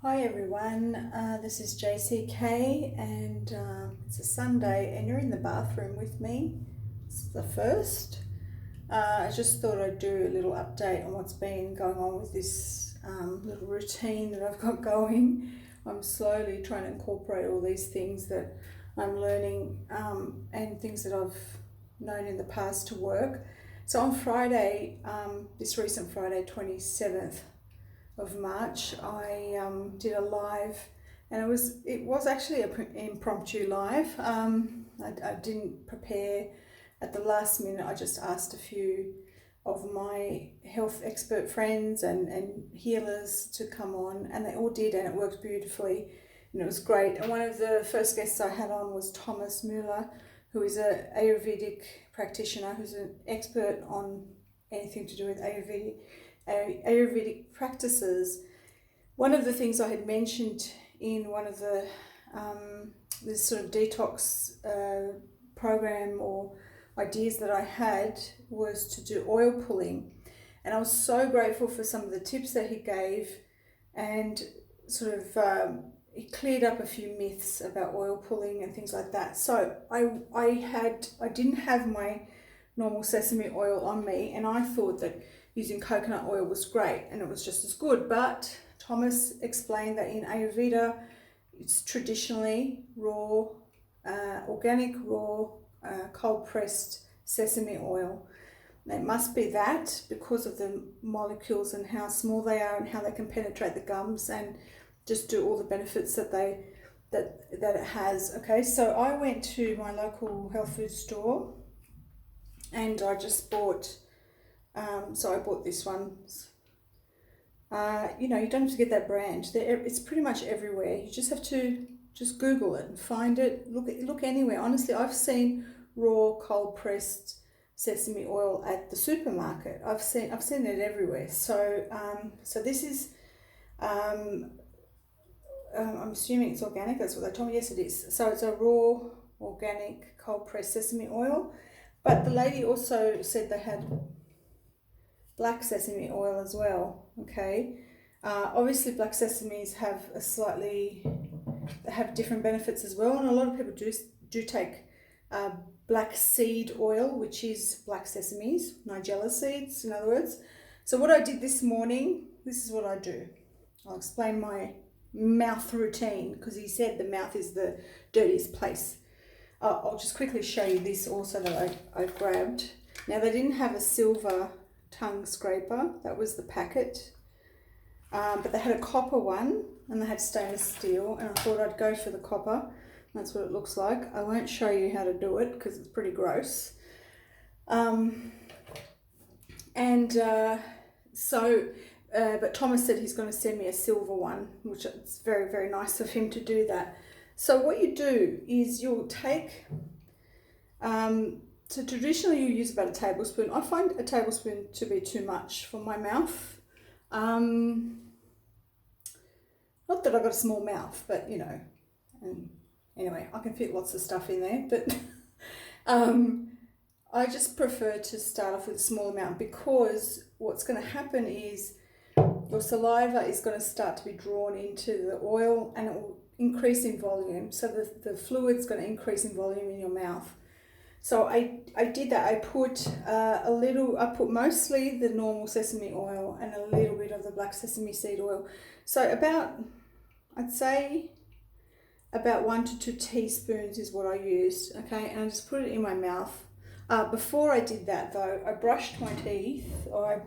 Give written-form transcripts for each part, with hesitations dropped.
Hi everyone, this is JCK and it's a Sunday and you're in the bathroom with me. It's the first. I just thought I'd do a little update on what's been going on with this little routine that I've got going. I'm slowly trying to incorporate all these things that I'm learning and things that I've known in the past to work. So on Friday, this recent Friday, 27th of March, I did a live, and it was actually an impromptu live. I didn't prepare at the last minute. I just asked a few of my health expert friends and healers to come on, and they all did, and it worked beautifully, and it was great. And one of the first guests I had on was Thomas Muller, who is an Ayurvedic practitioner, who's an expert on anything to do with Ayurvedic practices. One of the things I had mentioned in one of the this sort of detox program or ideas that I had was to do oil pulling, and I was so grateful for some of the tips that he gave, and sort of he cleared up a few myths about oil pulling and things like that. So I didn't have my normal sesame oil on me, and I thought that using coconut oil was great and it was just as good. But Thomas explained that in Ayurveda, it's traditionally raw, organic, raw, cold pressed sesame oil. It must be that because of the molecules and how small they are and how they can penetrate the gums and just do all the benefits that it has. Okay, so I went to my local health food store and I just bought. So I bought this one. You don't have to get that brand. It's pretty much everywhere. You just have to just Google it and find it. Look anywhere. Honestly, I've seen raw, cold pressed sesame oil at the supermarket. I've seen it everywhere. So this is. I'm assuming it's organic. That's what they told me. Yes, it is. So it's a raw, organic, cold pressed sesame oil. But the lady also said they had black sesame oil as well. Okay, obviously black sesames have have different benefits as well, and a lot of people do take black seed oil, which is black sesames, nigella seeds in other words. So what I did this morning, this is what I do. I'll explain my mouth routine because he said the mouth is the dirtiest place. I'll just quickly show you this also that I grabbed. Now they didn't have a silver tongue scraper, that was the packet, but they had a copper one and they had stainless steel, and I thought I'd go for the copper. That's what it looks like. I won't show you how to do it because it's pretty gross. But Thomas said he's going to send me a silver one, which is very, very nice of him to do that. So what you do is you'll take, so traditionally you use about a tablespoon. I find a tablespoon to be too much for my mouth. Not that I've got a small mouth, but anyway, I can fit lots of stuff in there, but I just prefer to start off with a small amount because what's going to happen is your saliva is going to start to be drawn into the oil and it will increase in volume. So the fluid's going to increase in volume in your mouth. So I did that. I put I put mostly the normal sesame oil and a little bit of the black sesame seed oil. So I'd say about 1 to 2 teaspoons is what I used. Okay, and I just put it in my mouth. Before I did that though, I brushed my teeth, or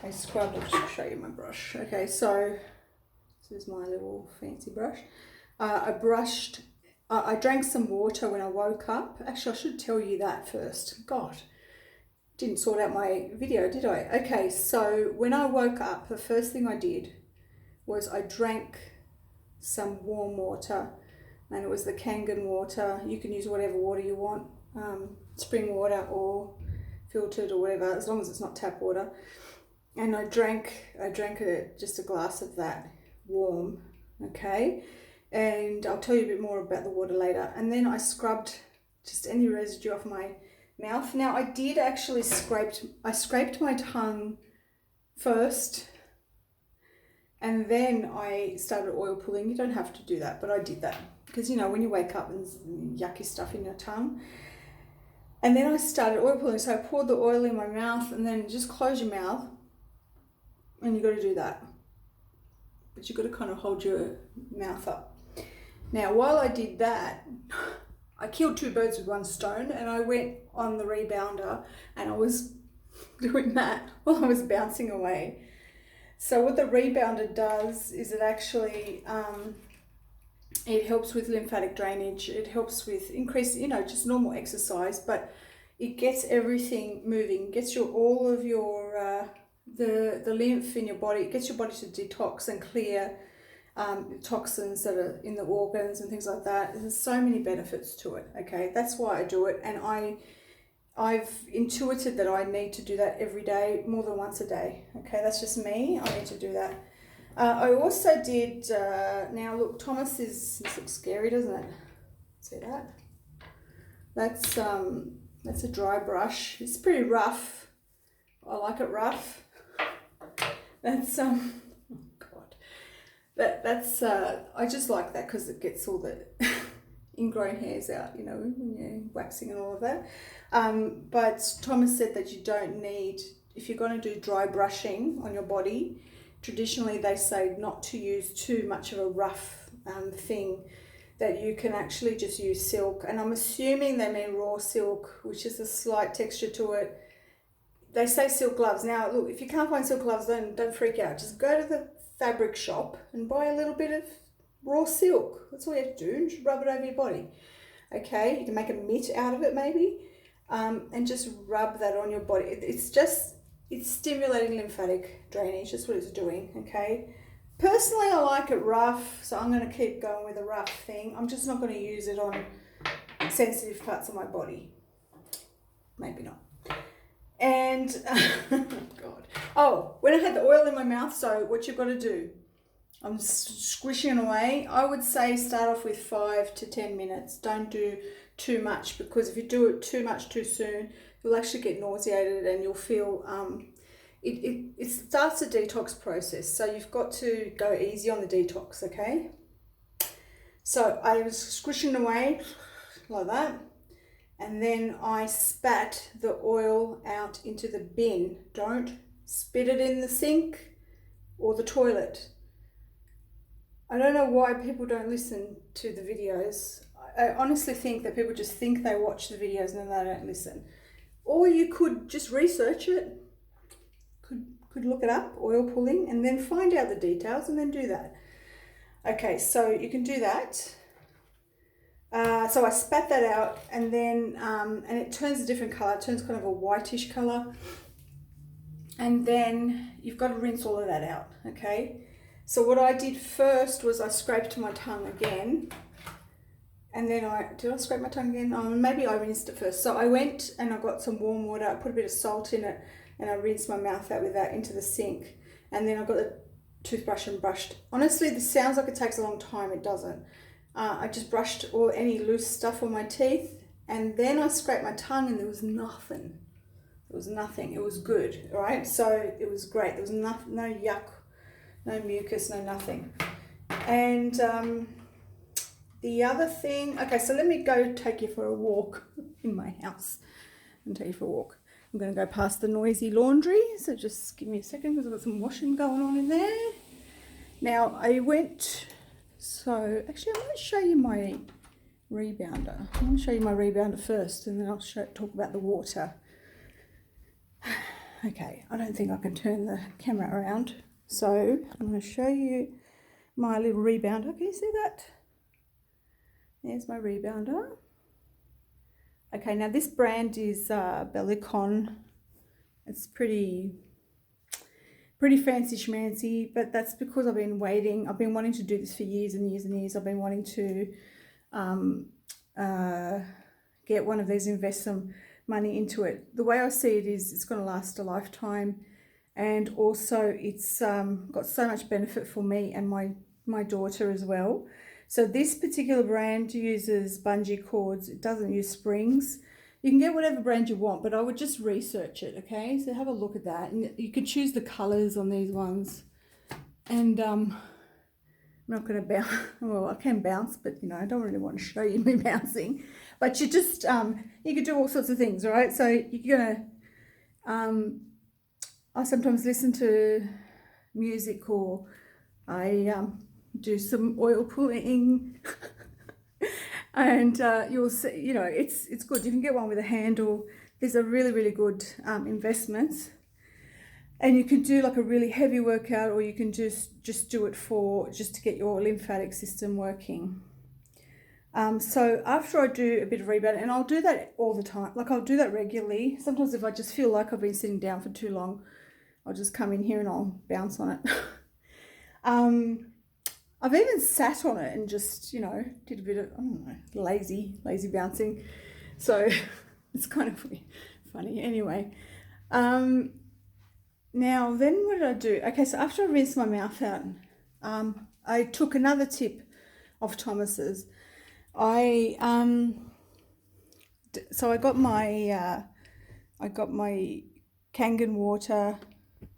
I scrubbed. I'll just show you my brush. Okay, so this is my little fancy brush. I drank some water when I woke up. Actually, I should tell you that first. God, didn't sort out my video, did I? Okay, so when I woke up, the first thing I did was I drank some warm water, and it was the Kangen water. You can use whatever water you want, spring water or filtered or whatever, as long as it's not tap water. And I drank just a glass of that warm, okay? And I'll tell you a bit more about the water later. And then I scrubbed just any residue off my mouth. Now I did actually scraped my tongue first, And then I started oil pulling. You don't have to do that, but I did that because, you know, when you wake up and there's yucky stuff in your tongue. And then I started oil pulling. So I poured the oil in my mouth, and then just close your mouth, and you got to do that. But you've got to kind of hold your mouth up. Now, while I did that, I killed two birds with one stone, and I went on the rebounder, and I was doing that while I was bouncing away. So what the rebounder does is it actually, it helps with lymphatic drainage. It helps with increase, you know, just normal exercise, but it gets everything moving, gets all of your, the lymph in your body. It gets your body to detox and clear toxins that are in the organs and things like that. There's so many benefits to it. Okay, that's why I do it, and I've intuited that I need to do that every day, more than once a day. Okay, that's just me. I need to do that. I also did. Now look, this looks scary, doesn't it? See that? That's a dry brush. It's pretty rough. I like it rough. That's oh God. That's I just like that because it gets all the ingrown hairs out, you know, when you're waxing and all of that. But Thomas said that you don't need, if you're going to do dry brushing on your body, traditionally they say not to use too much of a rough thing, that you can actually just use silk. And I'm assuming they mean raw silk, which is a slight texture to it. They say silk gloves. Now, look, if you can't find silk gloves, then don't freak out. Just go to the fabric shop and buy a little bit of raw silk. That's all you have to do, and just rub it over your body. Okay, you can make a mitt out of it maybe, and just rub that on your body. It's stimulating lymphatic drainage. That's what it's doing. Okay, personally I like it rough, so I'm going to keep going with a rough thing. I'm just not going to use it on sensitive parts of my body. Maybe not. And God, oh, when I had the oil in my mouth, so what you've got to do, I'm squishing it away. I would say start off with 5 to 10 minutes. Don't do too much, because if you do it too much too soon, you'll actually get nauseated and you'll feel, it starts a detox process. So you've got to go easy on the detox, okay? So I was squishing away like that. And then I spat the oil out into the bin. Don't spit it in the sink or the toilet. I don't know why people don't listen to the videos. I honestly think that people just think they watch the videos and then they don't listen. Or you could just research it. Could look it up, oil pulling, and then find out the details and then do that. Okay, so you can do that. So I spat that out, and then and it turns a different color. It turns kind of a whitish color, and then you've got to rinse all of that out. Okay, so what I did first was I scraped my tongue again, and then did I scrape my tongue again? Maybe I rinsed it first. So I went and I got some warm water. I put a bit of salt in it, and I rinsed my mouth out with that into the sink, and then I got the toothbrush and brushed. Honestly, this sounds like it takes a long time. It doesn't. I just brushed any loose stuff on my teeth, and then I scraped my tongue, and there was nothing. There was nothing. It was good, all right? So it was great. There was no yuck, no mucus, no nothing. And the other thing, okay, so let me go take you for a walk in my house and take you for a walk. I'm going to go past the noisy laundry, so just give me a second because I've got some washing going on in there. Now, so actually I might show you my rebounder. I'm going to show you my rebounder first, and then I'll talk about the water. Okay, I don't think I can turn the camera around. So I'm going to show you my little rebounder. Can you see that? There's my rebounder. Okay, now this brand is Bellicon. It's pretty fancy schmancy, but that's because I've been waiting. I've been wanting to do this for years and years and years. I've been wanting to get one of these, invest some money into it. The way I see it is it's going to last a lifetime, and also it's got so much benefit for me and my daughter as well. So this particular brand uses bungee cords. It doesn't use springs. You can get whatever brand you want, but I would just research it, okay? So have a look at that. And you can choose the colors on these ones. And I'm not going to bounce. Well, I can bounce, but I don't really want to show you me bouncing. But you just you could do all sorts of things, right? So you're gonna I sometimes listen to music, or I do some oil pulling. And you'll see, it's good. You can get one with a handle. These are really, really good investments. And you can do like a really heavy workout, or you can just do it just to get your lymphatic system working. So after I do a bit of rebound, and I'll do that all the time, like I'll do that regularly. Sometimes if I just feel like I've been sitting down for too long, I'll just come in here and I'll bounce on it. I've even sat on it and just, did a bit of, I don't know, lazy bouncing. So it's kind of funny. Anyway, now then what did I do? Okay, so after I rinsed my mouth out, I took another tip of Thomas's. I got my Kangen Water,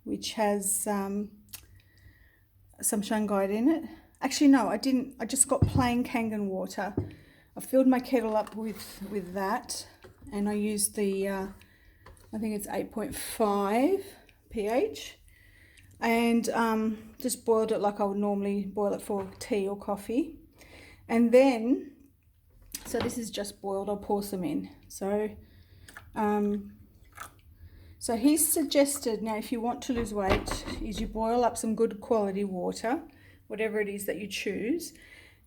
which has some shungite in it. Actually, no, I didn't. I just got plain Kangen Water. I filled my kettle up with that, and I used the I think it's 8.5 pH, and just boiled it like I would normally boil it for tea or coffee. And then, so this is just boiled. I'll pour some in. So he suggested, now if you want to lose weight, is you boil up some good quality water, whatever it is that you choose,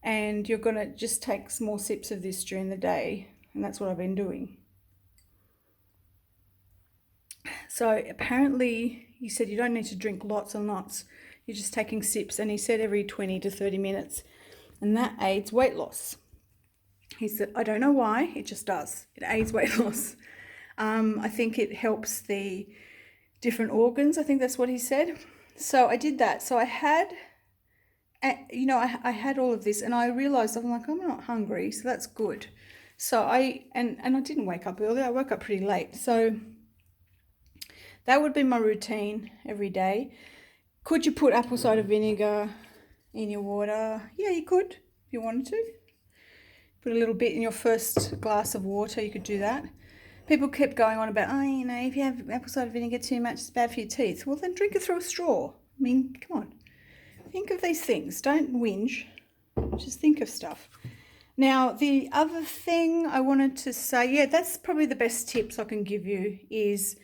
and you're going to just take small sips of this during the day, and that's what I've been doing. So apparently he said you don't need to drink lots and lots, you're just taking sips, and he said every 20 to 30 minutes, and that aids weight loss. He said, I don't know why, it just does. It aids weight loss. I think it helps the different organs. I think that's what he said. So I did that. So I had, I had all of this, and I realized, I'm like, I'm not hungry, so that's good. So I didn't wake up early. I woke up pretty late. So that would be my routine every day. Could you put apple cider vinegar in your water? Yeah, you could if you wanted to. Put a little bit in your first glass of water, you could do that. People kept going on about, if you have apple cider vinegar too much, it's bad for your teeth. Well, then drink it through a straw. I mean, come on. Think of these things. Don't whinge. Just think of stuff. Now, the other thing I wanted to say, that's probably the best tips I can give you, is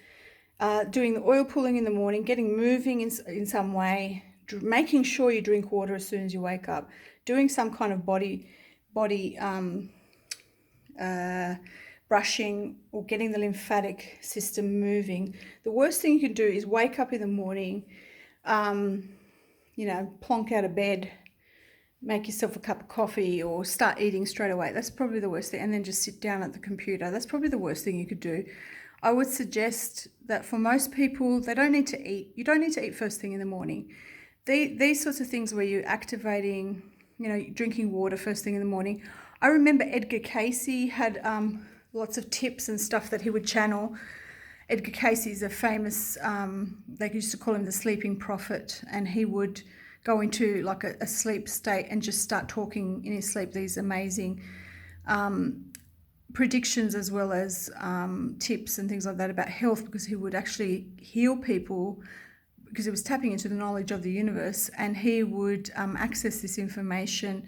doing the oil pulling in the morning, getting moving in some way, making sure you drink water as soon as you wake up, doing some kind of body brushing, or getting the lymphatic system moving. The worst thing you can do is wake up in the morning, plonk out of bed, make yourself a cup of coffee, or start eating straight away. That's probably the worst thing. And then just sit down at the computer. That's probably the worst thing you could do. I would suggest that for most people, they don't need to eat. You don't need to eat first thing in the morning. These sorts of things where you're activating, drinking water first thing in the morning. I remember Edgar Cayce had lots of tips and stuff that he would channel. Edgar Cayce is a famous, they used to call him the sleeping prophet, and he would go into like a sleep state and just start talking in his sleep these amazing predictions, as well as tips and things like that about health, because he would actually heal people, because he was tapping into the knowledge of the universe, and he would access this information.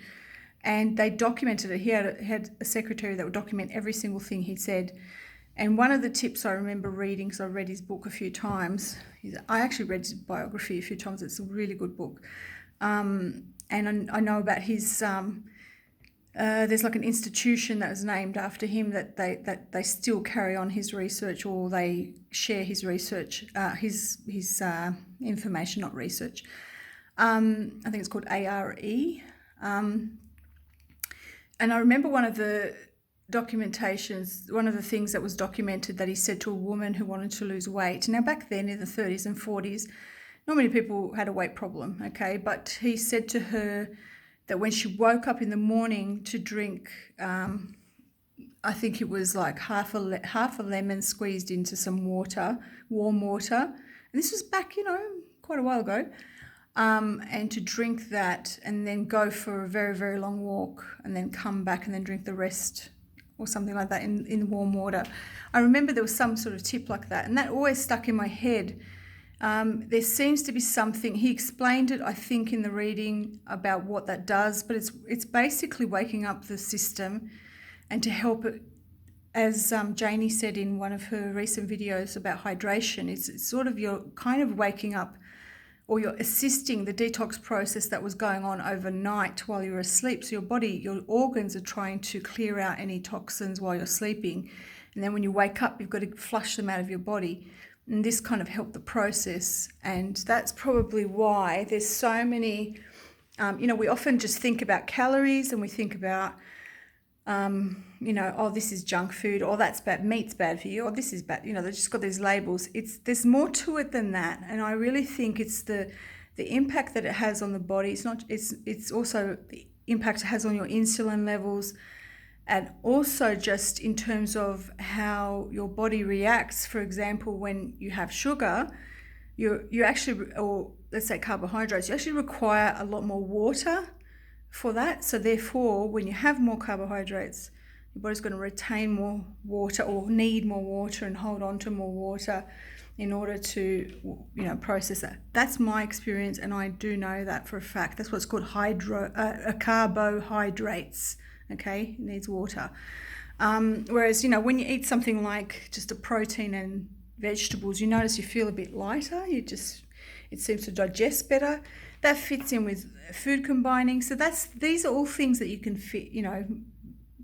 And they documented it. He had a secretary that would document every single thing he said. And one of the tips I remember reading, because I read his book a few times, I actually read his biography a few times. It's a really good book. And I know about his, there's like an institution that was named after him that they still carry on his research, or they share his research, his information, not research. I think it's called ARE. And I remember one of the documentations, one of the things that was documented, that he said to a woman who wanted to lose weight. Now, back then in the 30s and 40s, not many people had a weight problem, okay? But he said to her that when she woke up in the morning to drink, I think it was like half a lemon squeezed into some water, warm water. And this was back, quite a while ago. and to drink that and then go for a very, very long walk and then come back and then drink the rest or something like that in warm water. I remember there was some sort of tip like that, and that always stuck in my head. There seems to be something, he explained it, I think, in the reading about what that does, but it's basically waking up the system and to help it, as Janie said in one of her recent videos about hydration, it's sort of you're kind of waking up, or you're assisting the detox process that was going on overnight while you're asleep. So your body, your organs are trying to clear out any toxins while you're sleeping. And then when you wake up, you've got to flush them out of your body. And this kind of helped the process. And that's probably why there's so many, we often just think about calories and we think about, oh, this is junk food, or that's bad, meat's bad for you, or this is bad. They've just got these labels. There's more to it than that. And I really think it's the impact that it has on the body. It's also the impact it has on your insulin levels, and also just in terms of how your body reacts. For example, when you have sugar, you actually, or let's say carbohydrates, you actually require a lot more water for that. So therefore, when you have more carbohydrates, your body's going to retain more water or need more water and hold on to more water in order to, process that. That's my experience, and I do know that for a fact. That's what's called carbohydrates. Okay, it needs water. Whereas, when you eat something like just a protein and vegetables, you notice you feel a bit lighter. It seems to digest better. That fits in with food combining. So these are all things that you can fit,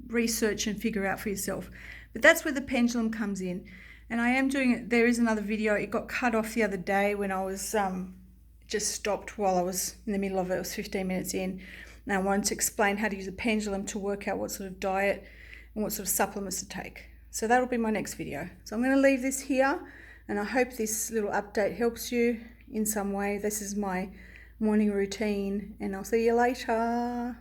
research and figure out for yourself. But that's where the pendulum comes in. And I am doing it. There is another video. It got cut off the other day when I was just stopped while I was in the middle of it. It was 15 minutes in. And I wanted to explain how to use a pendulum to work out what sort of diet and what sort of supplements to take. So that'll be my next video. So I'm going to leave this here, and I hope this little update helps you in some way. This is my morning routine, and I'll see you later.